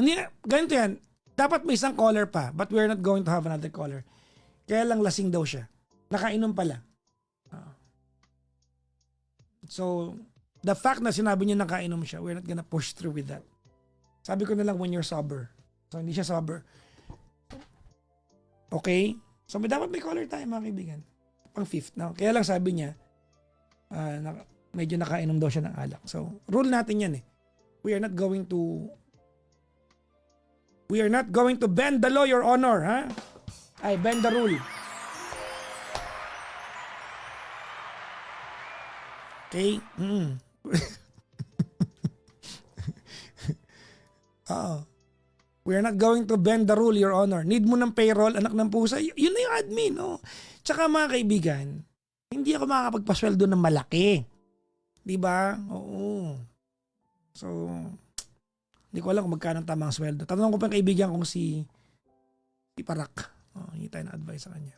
Hindi, ganito yan. Dapat may isang caller pa, but we're not going to have another caller. Kaya lang lasing daw siya. Nakainom pala. So, the fact na sinabi niya nakainom siya, we're not gonna push through with that. Sabi ko na lang when you're sober. So, hindi siya sober. Okay? So, dapat may caller tayo mga kaibigan. Pang fifth na. Kaya lang sabi niya, medyo nakainom daw siya ng alak. So, rule natin yan eh. We are not going to bend the law, Your Honor, ha? Ay, bend the rule. Okay? We are not going to bend the rule, Your Honor. Need mo ng payroll, anak ng pusa. Yun na yung admin, no? Tsaka mga kaibigan, hindi ako makakapagpasweldo ng malaki. Diba? Oo. So, hindi ko alam kung magkano ang tamang sweldo. Tanong ko pa yung kaibigan kong si Parak. Hindi tayo na-advise sa kanya.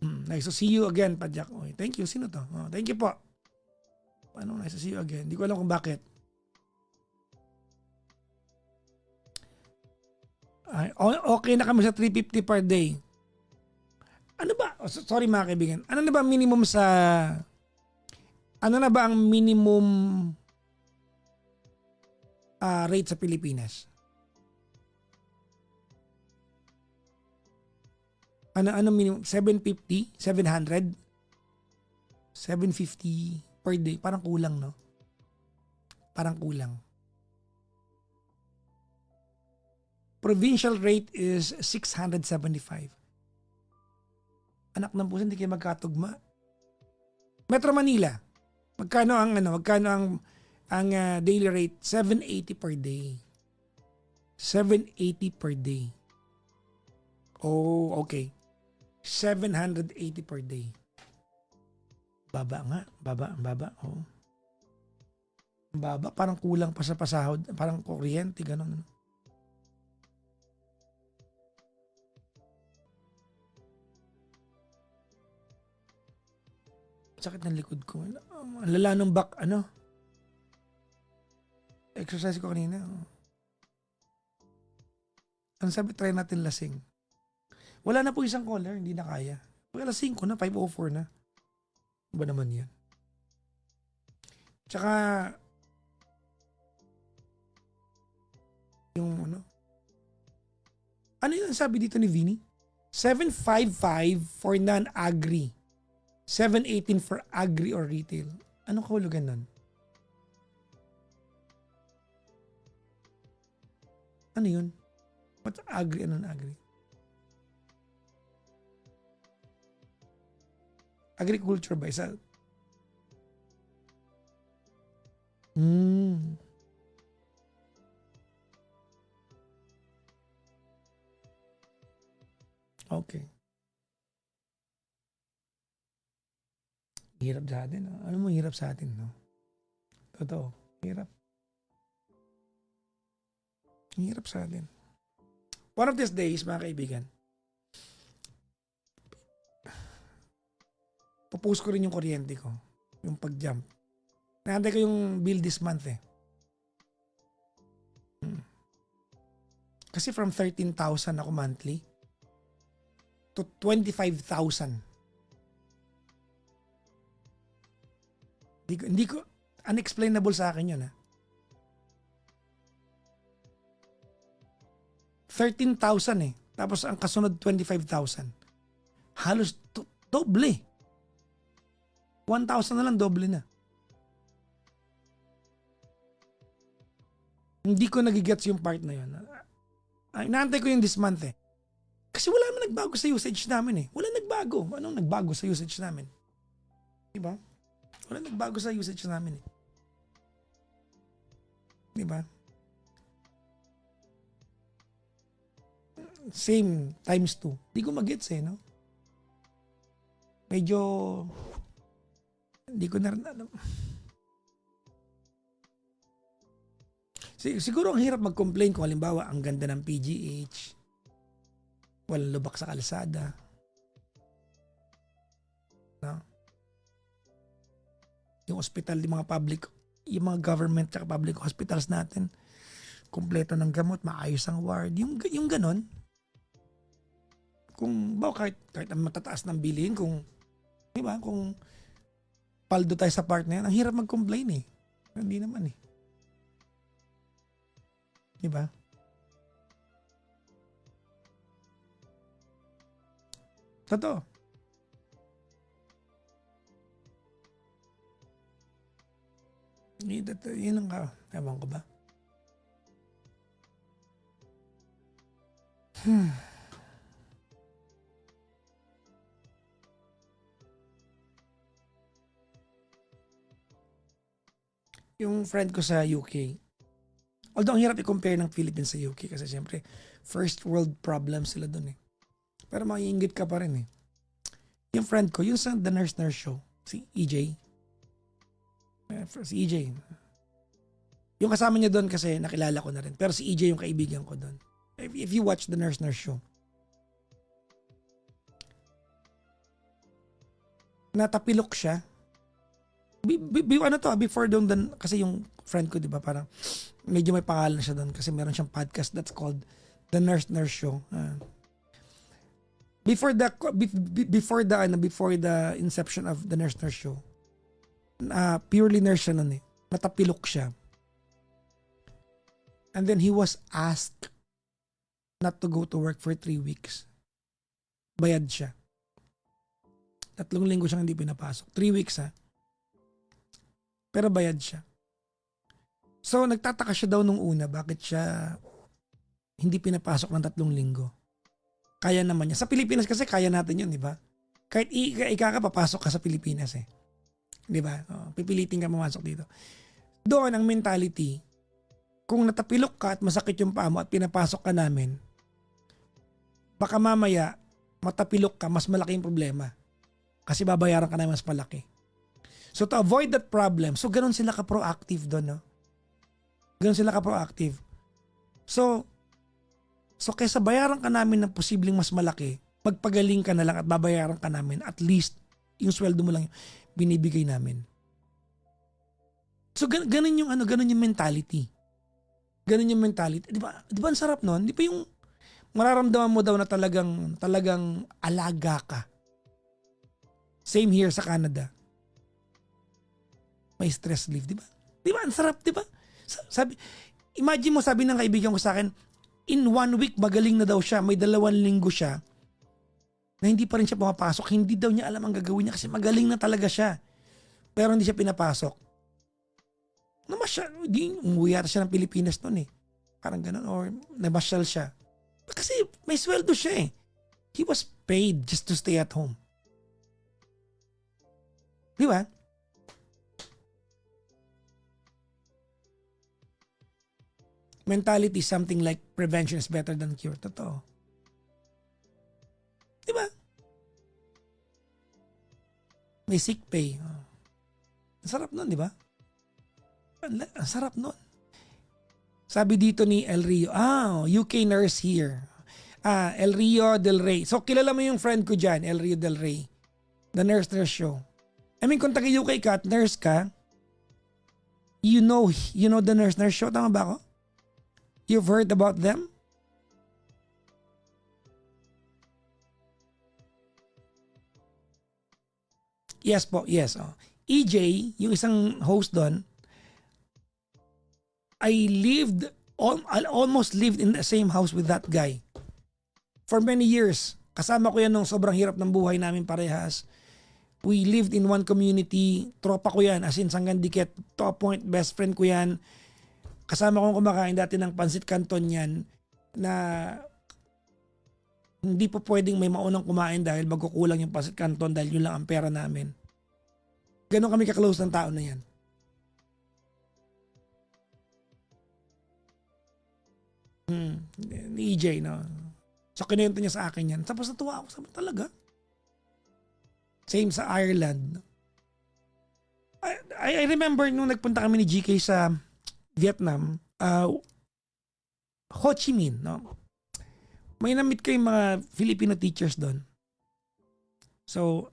Nice to see you again, Padjak. Thank you. Sino to? Thank you po. Nice to see you again. Hindi ko alam kung bakit. Okay na kami sa 350 per day. Ano ba? Sorry mga kaibigan. Ano na ba ang minimum rate sa Pilipinas? Ano minimum? 750? 700? 750 per day. Parang kulang, no? Parang kulang. Provincial rate is 675. Anak ng puso, hindi kayo magkatugma. Metro Manila. Magkano ang daily rate? 780 per day. 780 per day. Oh, okay. 780 per day. Baba nga. Baba. Oh. Baba. Parang kulang pa sa pasahod. Parang kuryente, gano'n. Sakit ng likod ko. Ang lala ng back, exercise ko kanina. Ang sabi, try natin lasing. Wala na po isang caller, hindi na kaya. Pag lasing ko na, 5:04 na. Ba naman yan? Tsaka, yung ano yung sabi dito ni Vinny? 755 for non-agri. 718 for agri or retail. Anong kahulugan nun? Ano yun? What's agri and non-agri? Agriculture ba? Isa? Okay. Hirap sa atin. Ano mo hirap sa atin, no? Totoo. Hirap. Hirap sa atin. One of these days, mga kaibigan, pupost ko rin yung kuryente ko. Yung pag-jump. Nahantay ko yung bill this month eh. Kasi from 13,000 ako monthly to 25,000. Hindi ko unexplainable sa akin yun, ha. 13,000 eh. Tapos ang kasunod 25,000. Halos doble. 1,000 na lang, doble na. Hindi ko nagigets yung part na yun. Inaantay ko yung this month eh. Kasi wala naman nagbago sa usage namin eh. Wala nagbago. Anong nagbago sa usage namin? Diba? Wala nagbago sa usage namin eh. Diba? Same times 2. Di ko magets eh, no? Medyo hindi ko na rin alam. Siguro ang hirap mag-complain kung halimbawa ang ganda ng PGH, walang lubak sa kalsada. No? Yung hospital, yung mga public, yung mga government at public hospitals natin, kumpleto ng gamot, maayos ang ward, yung ganon. Kung kahit ang matataas ng bilhin, kung, di ba, kung paldo tayo sa part na yan, ang hirap mag-complain eh. Hindi naman eh. Di ba? Totoo. Yun ang ewan ko ba? Yung friend ko sa UK, although ang hirap i-compare ng Philippines sa UK kasi siyempre first world problem sila dun eh. Pero maiinggit ka pa rin eh. Yung friend ko, yung sa The Nurse Show, si EJ. Si EJ. Yung kasama niya doon kasi nakilala ko na rin. Pero si EJ yung kaibigan ko doon. If you watch The Nurse Show, natapilok siya. Before doon, kasi yung friend ko, di ba, parang medyo may pangalan siya doon kasi meron siyang podcast that's called The Nurse Show. Before the inception of The Nurse Show, purely nurse siya noon eh. Natapilok siya. And then he was asked not to go to work for 3 weeks. Bayad siya. 3 linggo siyang hindi pinapasok. 3 weeks ha. Pero bayad siya. So nagtataka siya daw nung una bakit siya hindi pinapasok ng 3 linggo. Kaya naman niya. Sa Pilipinas kasi kaya natin yun, di ba? Kahit ika ka, papasok ka sa Pilipinas eh. Di ba? Pipilitin ka mamasok dito. Doon ang mentality, kung natapilok ka at masakit yung paa mo at pinapasok ka namin, baka mamaya matapilok ka, mas malaki yung problema. Kasi babayaran ka na mas malaki. So to avoid that problem, so ganun sila ka-proactive doon, no? Ganun sila ka-proactive. So kaysa bayaran ka namin ng posibleng mas malaki, magpagaling ka na lang at babayaran ka namin, at least yung sweldo mo lang yung binibigay namin. So ganun yung ganun yung mentality. Ganun yung mentality. Di ba ang sarap noon? Di ba yung mararamdaman mo daw na talagang alaga ka. Same here sa Canada. May stress leave, di ba? Di ba? Ang sarap, di ba? Imagine mo, sabi ng kaibigan ko sa akin, in 1 week, magaling na daw siya. May 2 linggo siya na hindi pa rin siya pumapasok. Hindi daw niya alam ang gagawin niya kasi magaling na talaga siya. Pero hindi siya pinapasok. Umuwi yata siya ng Pilipinas noon eh. Parang ganun. Or namasyal siya. Kasi may sweldo siya eh. He was paid just to stay at home. Di ba? Mentality, something like prevention is better than cure. Totoo. Di ba? May sick pay. Ang sarap nun, di ba? Ang sarap nun. Sabi dito ni El Rio, UK nurse here. El Rio Del Rey. So, kilala mo yung friend ko dyan, El Rio Del Rey. The Nurse Show. I mean, kung taga-UK ka at nurse ka, you know the Nurse Show. Tama ba ako? You've heard about them? Yes po, yes. EJ, yung isang host doon, I almost lived in the same house with that guy. For many years. Kasama ko yan nung sobrang hirap ng buhay namin parehas. We lived in one community. Tropa ko yan, as in Sanggan Dikit. Top point, best friend ko yan. Kasama kong kumakain dati ng pansit canton yan na hindi po pwedeng may maunang kumain dahil magkukulang yung pansit canton dahil yun lang ang pera namin. Ganon kami ka-close ng tao na yan. Ni EJ, no? So kinuwento niya sa akin yan. Tapos natuwa ako. Sabi talaga. Same sa Ireland. I remember nung nagpunta kami ni GK sa Vietnam, Ho Chi Minh, no? May na-meet ko yung mga Filipino teachers doon. So,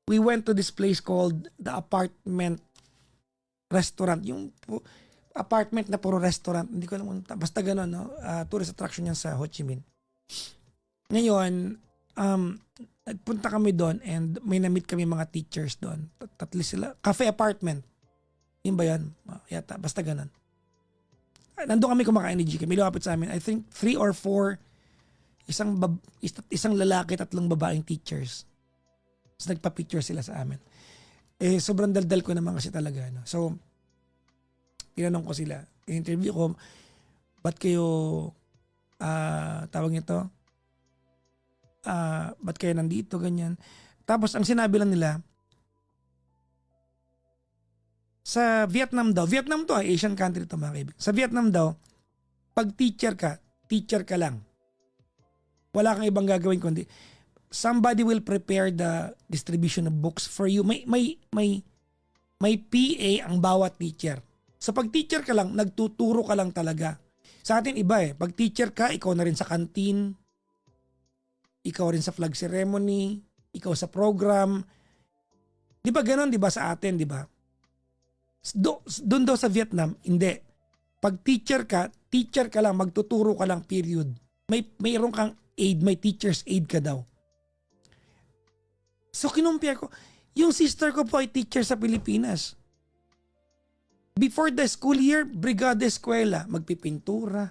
we went to this place called the Apartment Restaurant. Yung apartment na puro restaurant. Hindi ko alam basta gano'n, no? Tourist attraction yan sa Ho Chi Minh. Ngayon, nagpunta kami doon and may na-meet kami mga teachers doon. Tatlo sila. Cafe apartment. Yun ba yan? Yata, basta ganun. Nandun kami kumakain ni GK. May lumapit sa amin. I think 3 or 4, isang lalaki, 3 babaeng teachers. Tapos nagpa-picture sila sa amin. Sobrang daldal ko naman kasi talaga. No? So, tinanong ko sila. In-interview ko, ba't kayo, tawag nito, ba't kayo nandito, ganyan. Tapos, ang sinabi lang nila, sa Vietnam daw, Vietnam to, Asian country to mga kaibigan. Sa Vietnam daw, pag teacher ka lang. Wala kang ibang gagawin kundi, somebody will prepare the distribution of books for you. May PA ang bawat teacher. So pag teacher ka lang, nagtuturo ka lang talaga. Sa atin iba eh. Pag teacher ka, ikaw na rin sa canteen, ikaw rin sa flag ceremony, ikaw sa program. Di ba ganon, di ba sa atin, di ba? Doon daw sa Vietnam, hindi. Pag teacher ka lang, magtuturo ka lang, period. Mayroon kang aid, may teacher's aid ka daw. So kinumpia ko, yung sister ko po ay teacher sa Pilipinas. Before the school year, brigada eskwela, magpipintura.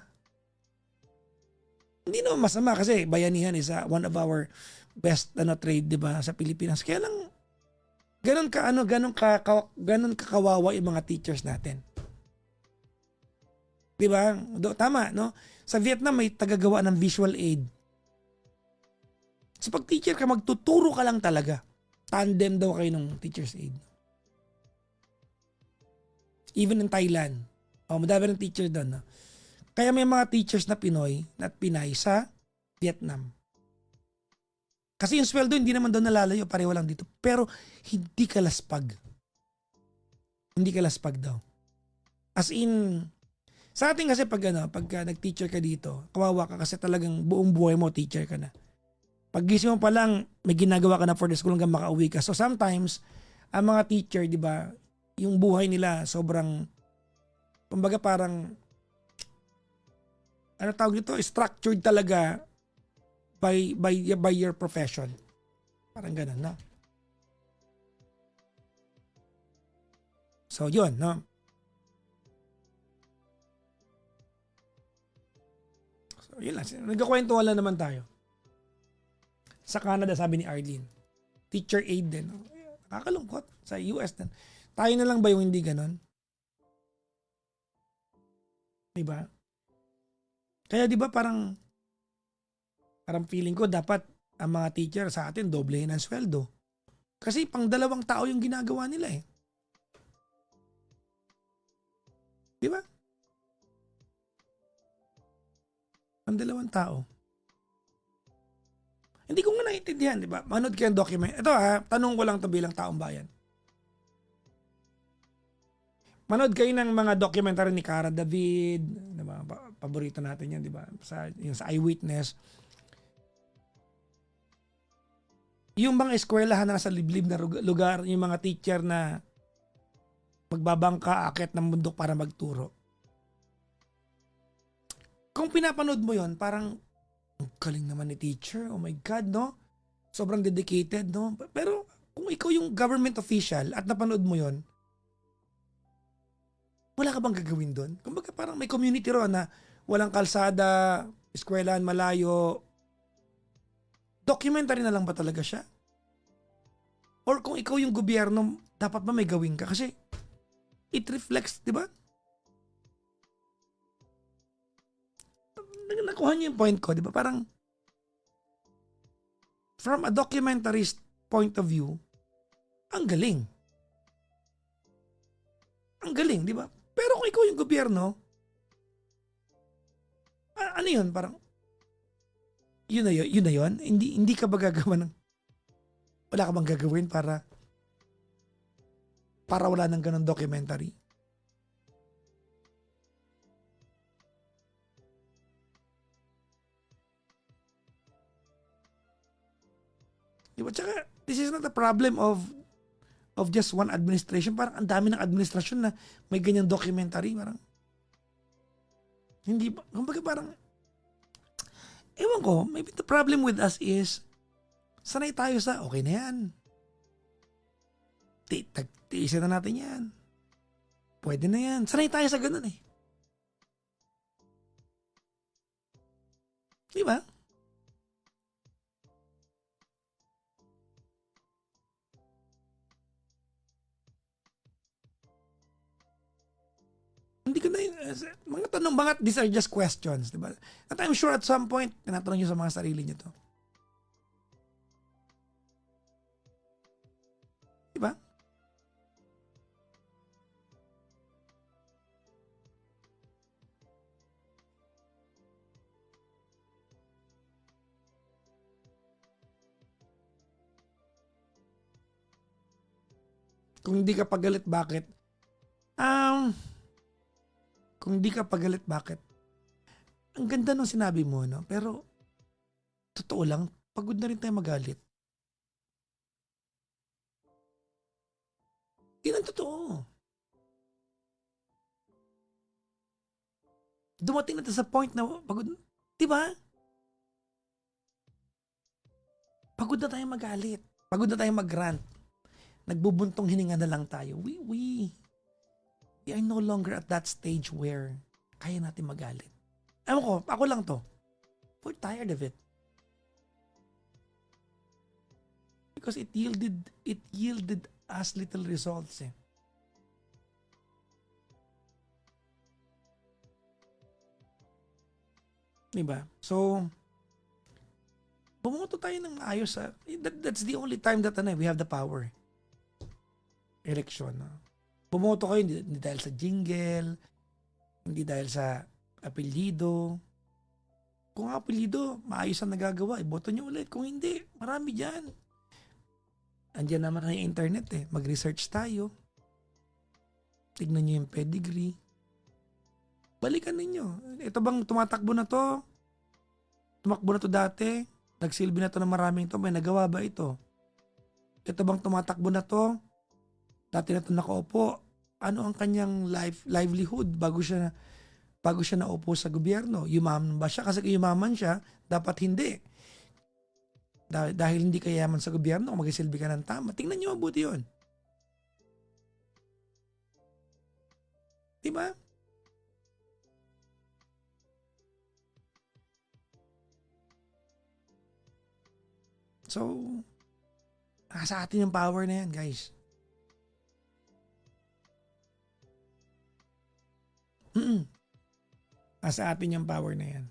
Hindi naman masama kasi bayanihan is one of our best trade, di ba, sa Pilipinas. Kaya lang, ganun kakawawa yung mga teachers natin. Di ba? Tama, no? Sa Vietnam may tagagawa ng visual aid. So pag teacher ka, magtuturo ka lang talaga. Tandem daw kayo ng teacher's aid. Even in Thailand. Madami ng teacher doon. No? Kaya may mga teachers na Pinoy at Pinay sa Vietnam. Kasi yung sweldo hindi naman doon nalalayo, pareho lang dito. Pero hindi ka laspag. Hindi ka laspag daw. As in, sa atin kasi pag nag-teacher ka dito, kawawa ka kasi talagang buong buhay mo teacher ka na. Pag gising mo pa lang, may ginagawa ka na for the school hanggang makauwi ka. So sometimes, ang mga teacher, di ba, yung buhay nila sobrang, kumbaga parang, ano tawag nito, structured talaga by your profession. Parang ganun, no? So, yun, no? So, yun lang. Nagkakwentuhan lang naman tayo. Sa Canada, sabi ni Arlene, teacher aid din. Nakakalungkot. Sa US din. Tayo na lang ba yung hindi ganon? Diba? Kaya diba parang feeling ko dapat ang mga teacher sa atin doblehin ang sweldo. Kasi pang 2 tao yung ginagawa nila eh. Diba? Pang 2 tao. Hindi ko nga naiintindihan, di ba? Manood kayo ng document. Ito tanong ko lang to bilang taong bayan. Manood kayo ng mga documentary ni Cara David, di ba? Paborito natin yan, di ba? Yung sa Eyewitness. Yung mga eskwelahan na nasa liblib na lugar, yung mga teacher na magbabangka, akit ng bundok para magturo. Kung pinapanood mo yon, parang ang galing naman ni teacher. Oh my God, no? Sobrang dedicated, no? Pero kung ikaw yung government official at napanood mo yon, wala ka bang gagawin doon? Kumbaga parang may community ron na walang kalsada, eskwelahan malayo. Documentary na lang ba talaga siya? Or kung ikaw yung gobyerno, dapat ba may gawin ka? Kasi it reflects, di ba? Nakuha niyo yung point ko, di ba? Parang from a documentarist point of view, ang galing. Ang galing, di ba? Pero kung ikaw yung gobyerno, ano yun? Parang, yun na yun? Hindi ka ba gagawa ng, wala ka bang gagawin para wala ng ganun documentary? Diba? Tsaka, this is not a problem of just one administration. Parang ang dami ng administrasyon na may ganyang documentary. Parang, Hindi ba, kumbaga parang, ewan ko, maybe the problem with us is, sanay tayo sa, okay na yan. Tiisin na natin yan. Pwede na yan. Sanay tayo sa ganun eh. Di ba? Hindi ko na mga tanong, these are just questions, di ba? At I'm sure at some point, tinatanong nyo sa mga sarili nyo to. Di ba? Kung hindi ka pagalit, bakit? Um, kung hindi ka pagalit, bakit? Ang ganda nung sinabi mo, no? Pero, totoo lang, pagod na rin tayo magalit. Yun ang totoo. Dumating na tayo sa point na pagod, di ba? Pagod na tayo magalit. Pagod na tayo mag-rant. Nagbubuntong hininga na lang tayo. We are no longer at that stage where kaya natin magalit. Ewan ko, ako lang to. We're tired of it. Because it yielded us little results eh. Diba? So, bumoto tayo ng maayos sa, that's the only time that we have the power. Eleksyon. No? Bumoto kayo hindi dahil sa jingle, hindi dahil sa apelyido. Kung apelyido, maayos ang nagagawa, iboto nyo ulit. Kung hindi, marami dyan. Andiyan naman ang internet eh. Mag-research tayo. Tignan nyo yung pedigree. Balikan ninyo. Ito bang tumatakbo na to? Tumakbo na to dati? Nagsilbi na to ng maraming to? May nagawa ba ito? Ito bang tumatakbo na to? Dati na to nakaupo. Ano ang kanyang livelihood bago siya naupo sa gobyerno? Yumaman ba siya? Kasi kung yumaman siya, dapat hindi. Dahil hindi ka yaman sa gobyerno, kung magisilbi ka ng tama. Tingnan nyo mabuti yun. Diba? So, nasa atin yung power na yan, guys. Nasa atin yung power na yan.